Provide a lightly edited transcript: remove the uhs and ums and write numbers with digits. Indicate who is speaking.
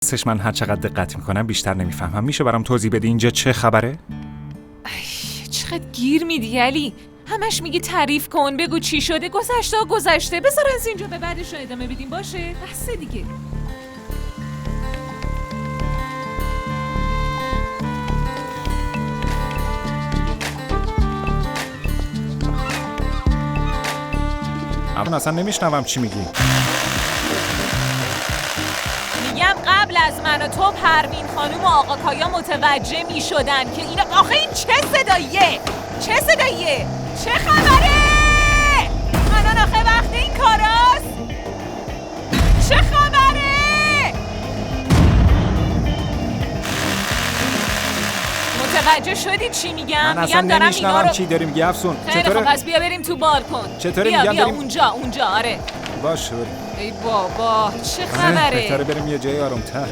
Speaker 1: راستش من هر چقدر دقت میکنم بیشتر نمیفهمم. میشه برام توضیح بدی اینجا چه خبره؟
Speaker 2: چقدر گیر میدی علی؟ همش میگی تعریف کن، بگو چی شده، گذشته. بذار از اینجا به بعدش رو ادامه بدیم. باشه بس دیگه.
Speaker 1: من اصلا نمیشنوم چی میگی.
Speaker 2: میگم قبل از من و تو پروین خانوم و آقا کایا متوجه میشدن که اینا آخه این چه صداییه؟ چه خبره؟ الان آخه وقت این کاراست؟ چه خبره؟ متوجه شدی چی میگم؟
Speaker 1: من اصلا
Speaker 2: میگم دارم
Speaker 1: نمیشنوم
Speaker 2: اینا رو...
Speaker 1: چی داری میگی افسون.
Speaker 2: خیلی خب پس بیا بریم تو بالکن.
Speaker 1: چطوره
Speaker 2: بیا
Speaker 1: میگم بریم؟
Speaker 2: اونجا آره.
Speaker 1: باشه بریم.
Speaker 2: ای بابا چه خبره؟
Speaker 1: بهتره بریم یه جای آروم‌تر.